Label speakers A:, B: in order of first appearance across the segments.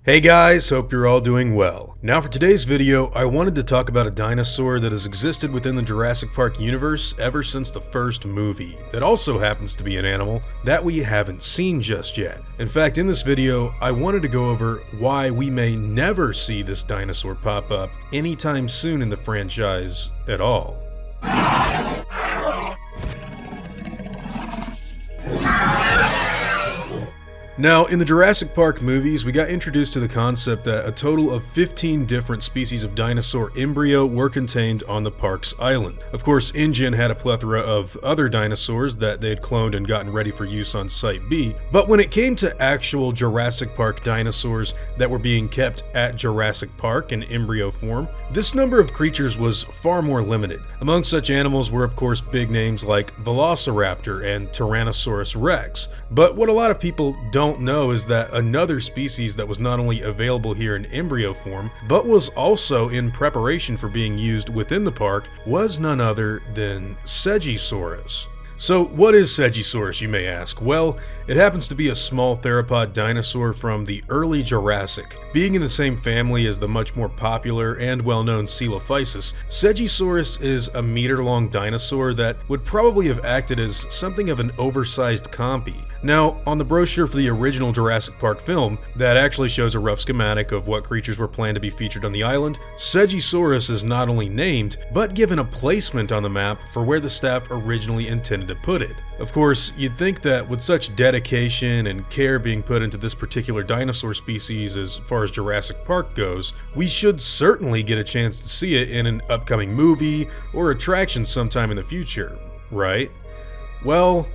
A: Hey guys, hope you're all doing well. Now for today's video, I wanted to talk about a dinosaur that has existed within the Jurassic Park universe ever since the first movie, that also happens to be an animal that we haven't seen just yet. In fact, in this video, I wanted to go over why we may never see this dinosaur pop up anytime soon in the franchise at all. Now, in the Jurassic Park movies, we got introduced to the concept that a total of 15 different species of dinosaur embryo were contained on the park's island. Of course, InGen had a plethora of other dinosaurs that they had cloned and gotten ready for use on Site B, but when it came to actual Jurassic Park dinosaurs that were being kept at Jurassic Park in embryo form, this number of creatures was far more limited. Among such animals were of course big names like Velociraptor and Tyrannosaurus Rex, but what a lot of people don't know is that another species that was not only available here in embryo form, but was also in preparation for being used within the park was none other than Segisaurus. So what is Segisaurus, you may ask? Well, it happens to be a small theropod dinosaur from the early Jurassic. Being in the same family as the much more popular and well-known Coelophysis, Segisaurus is a meter-long dinosaur that would probably have acted as something of an oversized compy. Now, on the brochure for the original Jurassic Park film, that actually shows a rough schematic of what creatures were planned to be featured on the island, Segisaurus is not only named, but given a placement on the map for where the staff originally intended to put it. Of course, you'd think that with such dedication and care being put into this particular dinosaur species as far as Jurassic Park goes, we should certainly get a chance to see it in an upcoming movie or attraction sometime in the future, right? Well,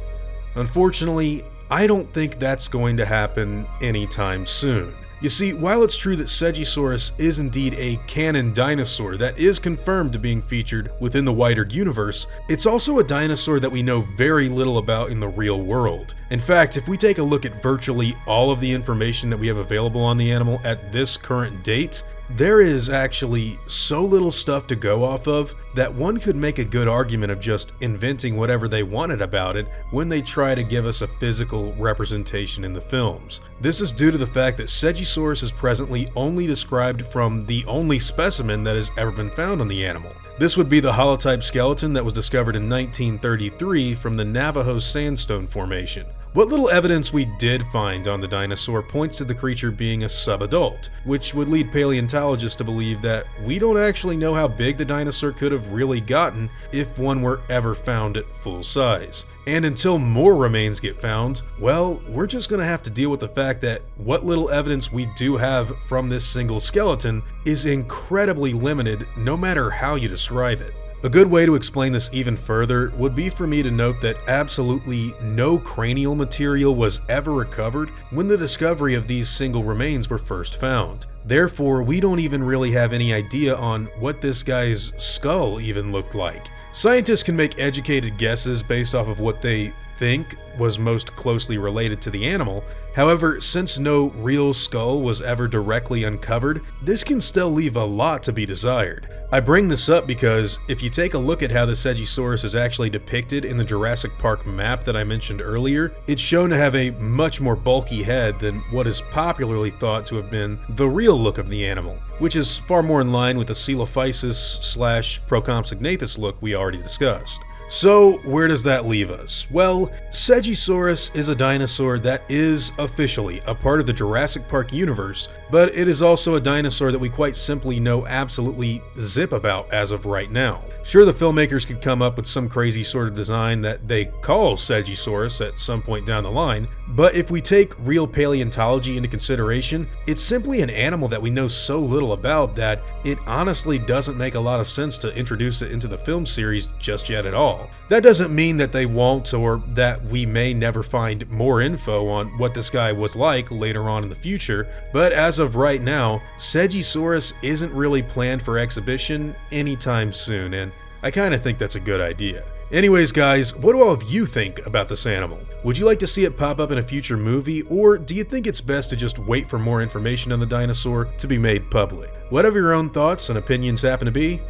A: unfortunately, I don't think that's going to happen anytime soon. You see, while it's true that Segisaurus is indeed a canon dinosaur that is confirmed to being featured within the wider universe, it's also a dinosaur that we know very little about in the real world. In fact, if we take a look at virtually all of the information that we have available on the animal at this current date, there is actually so little stuff to go off of that one could make a good argument of just inventing whatever they wanted about it when they try to give us a physical representation in the films. This is due to the fact that Segisaurus is presently only described from the only specimen that has ever been found on the animal. This would be the holotype skeleton that was discovered in 1933 from the Navajo Sandstone Formation. What little evidence we did find on the dinosaur points to the creature being a subadult, which would lead paleontologists to believe that we don't actually know how big the dinosaur could have really gotten if one were ever found at full size. And until more remains get found, well, we're just gonna have to deal with the fact that what little evidence we do have from this single skeleton is incredibly limited no matter how you describe it. A good way to explain this even further would be for me to note that absolutely no cranial material was ever recovered when the discovery of these single remains were first found. Therefore, we don't even really have any idea on what this guy's skull even looked like. Scientists can make educated guesses based off of what they think was most closely related to the animal. However, since no real skull was ever directly uncovered, this can still leave a lot to be desired. I bring this up because if you take a look at how the Segisaurus is actually depicted in the Jurassic Park map that I mentioned earlier, it's shown to have a much more bulky head than what is popularly thought to have been the real look of the animal, which is far more in line with the Coelophysis/Procompsognathus look we already discussed. So, where does that leave us? Well, Segisaurus is a dinosaur that is officially a part of the Jurassic Park universe, but it is also a dinosaur that we quite simply know absolutely zip about as of right now. Sure, the filmmakers could come up with some crazy sort of design that they call Segisaurus at some point down the line, but if we take real paleontology into consideration, it's simply an animal that we know so little about that it honestly doesn't make a lot of sense to introduce it into the film series just yet at all. That doesn't mean that they won't or that we may never find more info on what this guy was like later on in the future, but as of right now, Segisaurus isn't really planned for exhibition anytime soon, and I kinda think that's a good idea. Anyways guys, what do all of you think about this animal? Would you like to see it pop up in a future movie, or do you think it's best to just wait for more information on the dinosaur to be made public? Whatever your own thoughts and opinions happen to be,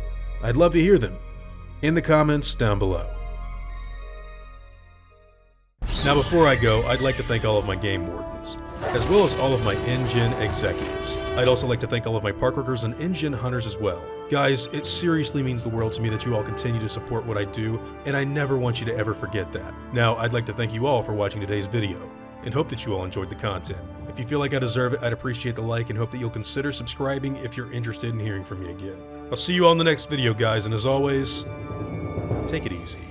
A: I'd love to hear them in the comments down below. Now before I go, I'd like to thank all of my game wardens. as well as all of my InGen executives. I'd also like to thank all of my park workers and InGen hunters as well. Guys, it seriously means the world to me that you all continue to support what I do, and I never want you to ever forget that. Now, I'd like to thank you all for watching today's video, and hope that you all enjoyed the content. If you feel like I deserve it, I'd appreciate the like and hope that you'll consider subscribing if you're interested in hearing from me again. I'll see you all in the next video, guys, and as always, take it easy.